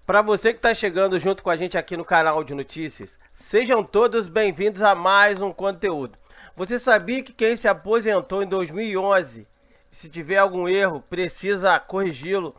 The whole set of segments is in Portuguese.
Para você que está chegando junto com a gente aqui no canal de notícias, sejam todos bem-vindos a mais um conteúdo. Você sabia que quem se aposentou em 2011, se tiver algum erro, precisa corrigi-lo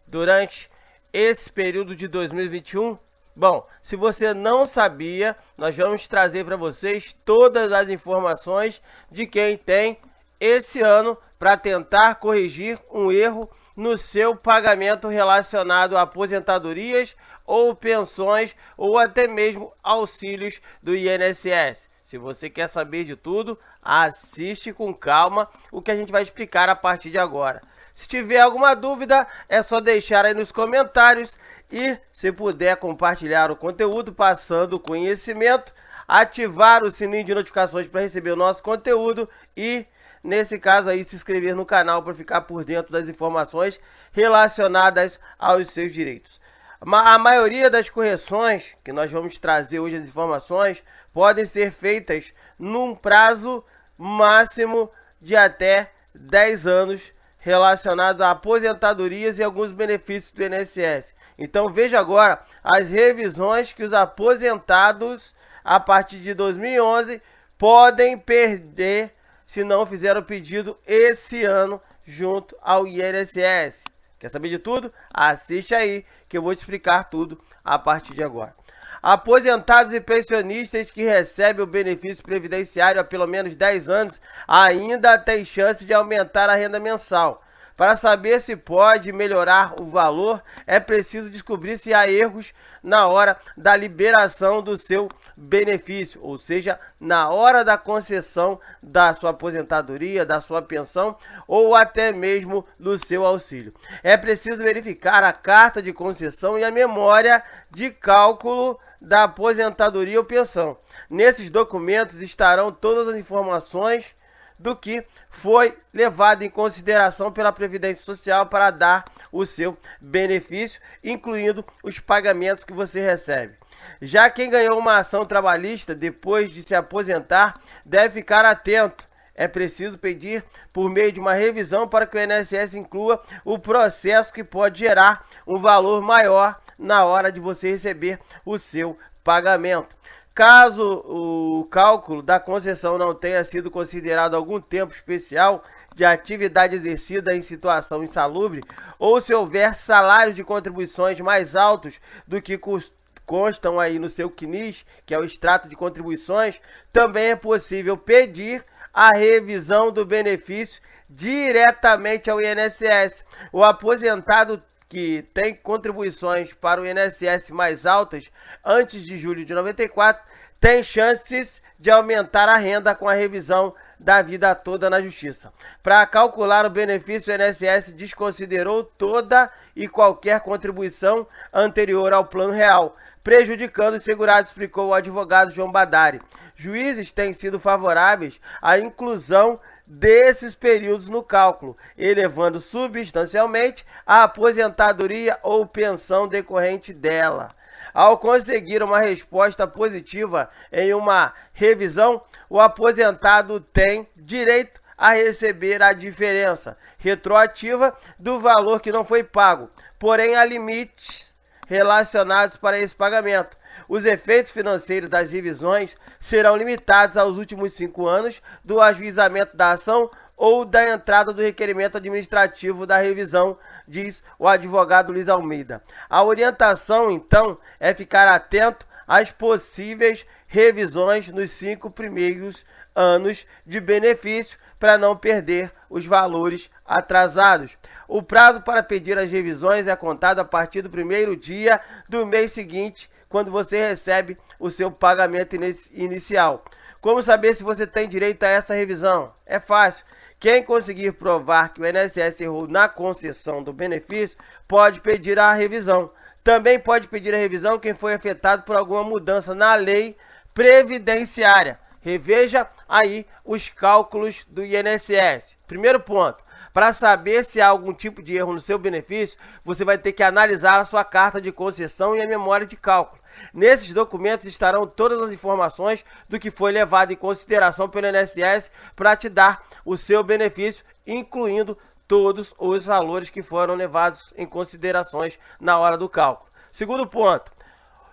durante esse período de 2021? Bom, se você não sabia, nós vamos trazer para vocês todas as informações de quem tem esse ano para tentar corrigir um erro no seu pagamento relacionado a aposentadorias ou pensões ou até mesmo auxílios do INSS. Se você quer saber de tudo, assiste com calma o que a gente vai explicar a partir de agora. Se tiver alguma dúvida, é só deixar aí nos comentários e, se puder, compartilhar o conteúdo passando o conhecimento, ativar o sininho de notificações para receber o nosso conteúdo e, nesse caso aí, se inscrever no canal para ficar por dentro das informações relacionadas aos seus direitos. A maioria das correções que nós vamos trazer hoje, as informações, podem ser feitas num prazo máximo de até 10 anos relacionado a aposentadorias e alguns benefícios do INSS. Então veja agora as revisões que os aposentados a partir de 2011 podem perder se não fizeram o pedido esse ano junto ao INSS. Quer saber de tudo? Assiste aí que eu vou te explicar tudo a partir de agora. Aposentados e pensionistas que recebem o benefício previdenciário há pelo menos 10 anos ainda têm chance de aumentar a renda mensal. Para saber se pode melhorar o valor, é preciso descobrir se há erros na hora da liberação do seu benefício, ou seja, na hora da concessão da sua aposentadoria, da sua pensão ou até mesmo do seu auxílio. É preciso verificar a carta de concessão e a memória de cálculo da aposentadoria ou pensão. Nesses documentos estarão todas as informações do que foi levado em consideração pela Previdência Social para dar o seu benefício, incluindo os pagamentos que você recebe. Já quem ganhou uma ação trabalhista depois de se aposentar deve ficar atento. É preciso pedir por meio de uma revisão para que o INSS inclua o processo que pode gerar um valor maior na hora de você receber o seu pagamento. Caso o cálculo da concessão não tenha sido considerado algum tempo especial de atividade exercida em situação insalubre, ou se houver salários de contribuições mais altos do que constam aí no seu CNIS, que é o extrato de contribuições, também é possível pedir a revisão do benefício diretamente ao INSS. O aposentado que tem contribuições para o INSS mais altas antes de julho de 94, tem chances de aumentar a renda com a revisão da vida toda na Justiça. Para calcular o benefício, o INSS desconsiderou toda e qualquer contribuição anterior ao plano real, prejudicando os segurados, explicou o advogado João Badari. Juízes têm sido favoráveis à inclusão desses períodos no cálculo, elevando substancialmente a aposentadoria ou pensão decorrente dela. Ao conseguir uma resposta positiva em uma revisão, o aposentado tem direito a receber a diferença retroativa do valor que não foi pago, porém há limites relacionados para esse pagamento. Os efeitos financeiros das revisões serão limitados aos últimos 5 anos do ajuizamento da ação ou da entrada do requerimento administrativo da revisão, diz o advogado Luiz Almeida. A orientação, então, é ficar atento às possíveis revisões nos 5 primeiros anos de benefício para não perder os valores atrasados. O prazo para pedir as revisões é contado a partir do primeiro dia do mês seguinte, quando você recebe o seu pagamento inicial. Como saber se você tem direito a essa revisão? É fácil. Quem conseguir provar que o INSS errou na concessão do benefício, pode pedir a revisão. Também pode pedir a revisão quem foi afetado por alguma mudança na lei previdenciária. Reveja aí os cálculos do INSS. Primeiro ponto. Para saber se há algum tipo de erro no seu benefício, você vai ter que analisar a sua carta de concessão e a memória de cálculo. Nesses documentos estarão todas as informações do que foi levado em consideração pelo INSS para te dar o seu benefício, incluindo todos os valores que foram levados em considerações na hora do cálculo. Segundo ponto.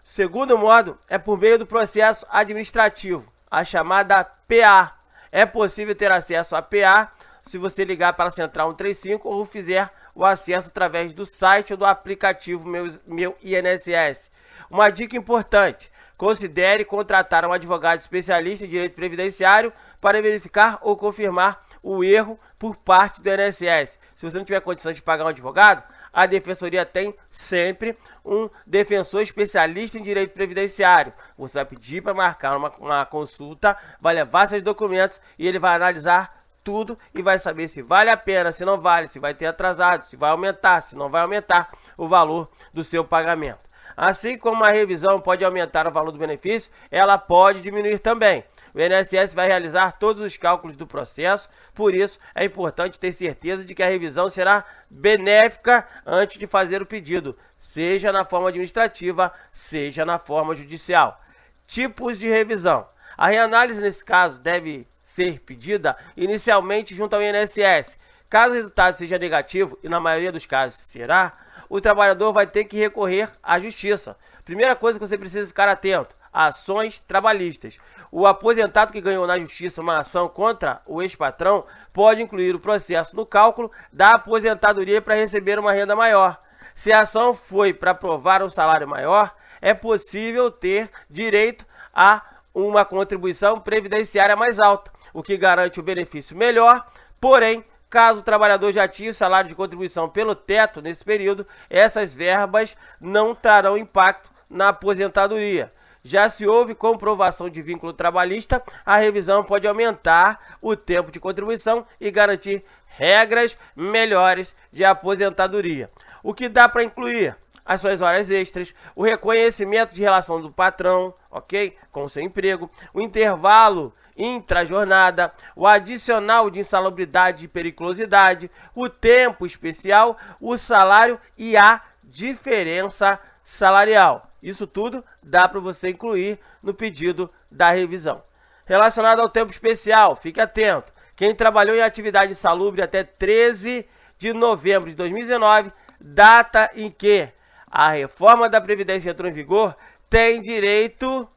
Segundo modo é por meio do processo administrativo, a chamada PA. É possível ter acesso a PA se você ligar para a Central 135 ou fizer o acesso através do site ou do aplicativo Meu INSS. Uma dica importante: considere contratar um advogado especialista em direito previdenciário para verificar ou confirmar o erro por parte do INSS. Se você não tiver condições de pagar um advogado, a Defensoria tem sempre um defensor especialista em direito previdenciário. Você vai pedir para marcar uma consulta, vai levar seus documentos e ele vai analisar tudo e vai saber se vale a pena, se não vale, se vai ter atrasado, se vai aumentar, se não vai aumentar o valor do seu pagamento. Assim como a revisão pode aumentar o valor do benefício, ela pode diminuir também. O INSS vai realizar todos os cálculos do processo, por isso é importante ter certeza de que a revisão será benéfica antes de fazer o pedido, seja na forma administrativa, seja na forma judicial. Tipos de revisão. A reanálise nesse caso deve ser pedida inicialmente junto ao INSS. Caso o resultado seja negativo, e na maioria dos casos será, o trabalhador vai ter que recorrer à justiça. Primeira coisa que você precisa ficar atento: ações trabalhistas. O aposentado que ganhou na justiça uma ação contra o ex-patrão pode incluir o processo no cálculo da aposentadoria para receber uma renda maior. Se a ação foi para provar um salário maior, é possível ter direito a uma contribuição previdenciária mais alta, o que garante o benefício melhor. Porém, caso o trabalhador já tinha o salário de contribuição pelo teto nesse período, essas verbas não trarão impacto na aposentadoria. Já se houve comprovação de vínculo trabalhista, a revisão pode aumentar o tempo de contribuição e garantir regras melhores de aposentadoria. O que dá para incluir? As suas horas extras, o reconhecimento de relação do patrão, ok? Com o seu emprego, o intervalo intra-jornada, o adicional de insalubridade e periculosidade, o tempo especial, o salário e a diferença salarial. Isso tudo dá para você incluir no pedido da revisão. Relacionado ao tempo especial, fique atento. Quem trabalhou em atividade insalubre até 13 de novembro de 2019, data em que a reforma da Previdência entrou em vigor, tem direito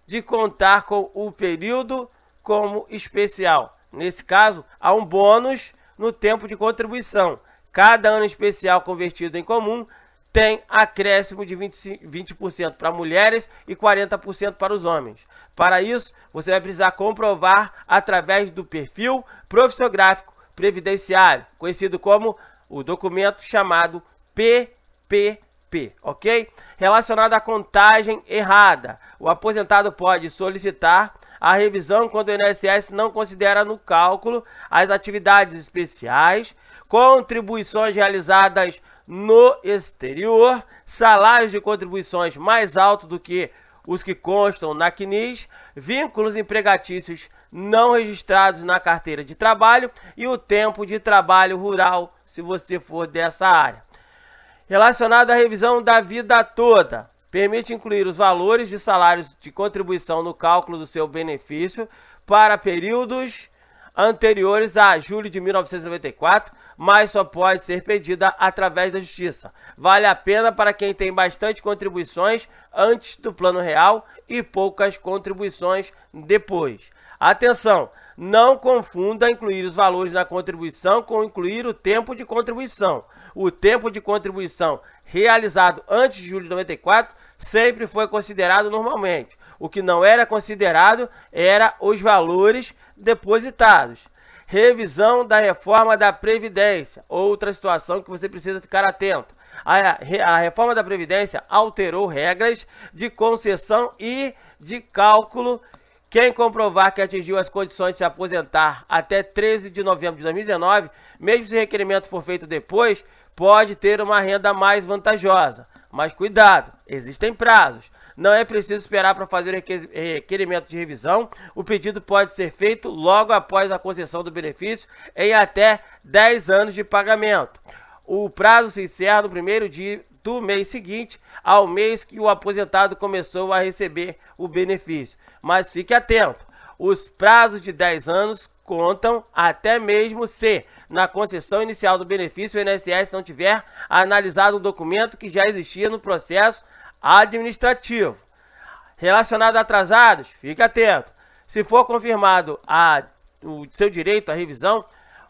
de contar com o período como especial. Nesse caso, há um bônus no tempo de contribuição. Cada ano especial convertido em comum tem acréscimo de 20% para mulheres e 40% para os homens. Para isso, você vai precisar comprovar através do perfil profissiográfico previdenciário, conhecido como o documento chamado PPP, ok? Relacionado à contagem errada, o aposentado pode solicitar a revisão quando o INSS não considera no cálculo as atividades especiais, contribuições realizadas no exterior, salários de contribuições mais altos do que os que constam na CNIS, vínculos empregatícios não registrados na carteira de trabalho e o tempo de trabalho rural, se você for dessa área. Relacionado à revisão da vida toda, permite incluir os valores de salários de contribuição no cálculo do seu benefício para períodos anteriores a julho de 1994, mas só pode ser pedida através da justiça. Vale a pena para quem tem bastante contribuições antes do plano real e poucas contribuições depois. Atenção, não confunda incluir os valores na contribuição com incluir o tempo de contribuição. O tempo de contribuição realizado antes de julho de 94 sempre foi considerado normalmente. O que não era considerado era os valores depositados. Revisão da reforma da Previdência, outra situação que você precisa ficar atento. A reforma da Previdência alterou regras de concessão e de cálculo. Quem comprovar que atingiu as condições de se aposentar até 13 de novembro de 2019, mesmo se o requerimento for feito depois, pode ter uma renda mais vantajosa. Mas cuidado, existem prazos. Não é preciso esperar para fazer o requerimento de revisão. O pedido pode ser feito logo após a concessão do benefício em até 10 anos de pagamento. O prazo se encerra no primeiro dia do mês seguinte ao mês que o aposentado começou a receber o benefício. Mas fique atento, os prazos de 10 anos descontam até mesmo se, na concessão inicial do benefício, o INSS não tiver analisado o documento que já existia no processo administrativo. Relacionado a atrasados, fique atento. Se for confirmado o seu direito à revisão,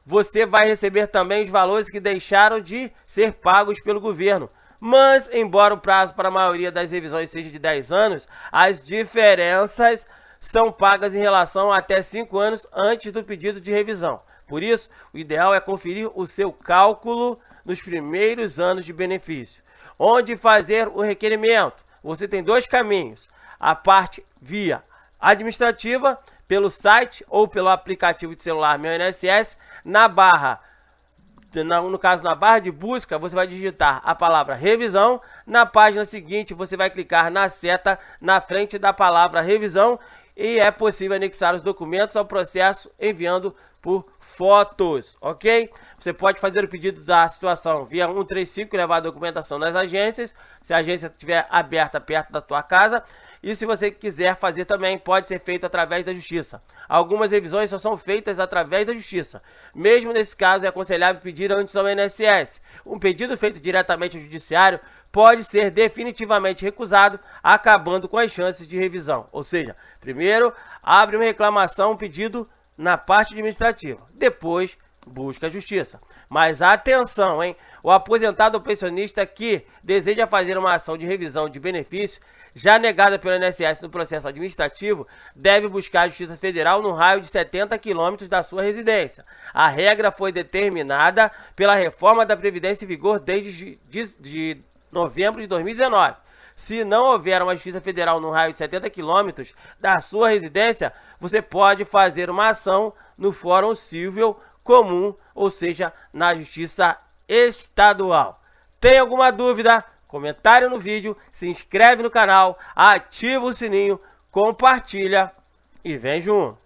você vai receber também os valores que deixaram de ser pagos pelo governo. Mas, embora o prazo para a maioria das revisões seja de 10 anos, as diferenças são pagas em relação a até 5 anos antes do pedido de revisão. Por isso, o ideal é conferir o seu cálculo nos primeiros anos de benefício. Onde fazer o requerimento? Você tem dois caminhos. A parte via administrativa, pelo site ou pelo aplicativo de celular Meu INSS, no caso na barra de busca, você vai digitar a palavra revisão. Na página seguinte, você vai clicar na seta na frente da palavra revisão e é possível anexar os documentos ao processo enviando por fotos, ok? Você pode fazer o pedido da situação via 135 e levar a documentação nas agências, se a agência estiver aberta perto da tua casa. E se você quiser fazer também, pode ser feito através da Justiça. Algumas revisões só são feitas através da Justiça. Mesmo nesse caso, é aconselhável pedir antes ao INSS. Um pedido feito diretamente ao Judiciário pode ser definitivamente recusado, acabando com as chances de revisão. Ou seja, primeiro, abre uma reclamação, um pedido na parte administrativa. Depois, busca a Justiça. Mas atenção, hein? O aposentado ou pensionista que deseja fazer uma ação de revisão de benefício já negada pelo INSS no processo administrativo, deve buscar a Justiça Federal no raio de 70 quilômetros da sua residência. A regra foi determinada pela reforma da Previdência em vigor desde de novembro de 2019. Se não houver uma Justiça Federal no raio de 70 quilômetros da sua residência, você pode fazer uma ação no Fórum Civil Comum, ou seja, na Justiça Estadual. Tem alguma dúvida? Comentário no vídeo, se inscreve no canal, ativa o sininho, compartilha e vem junto.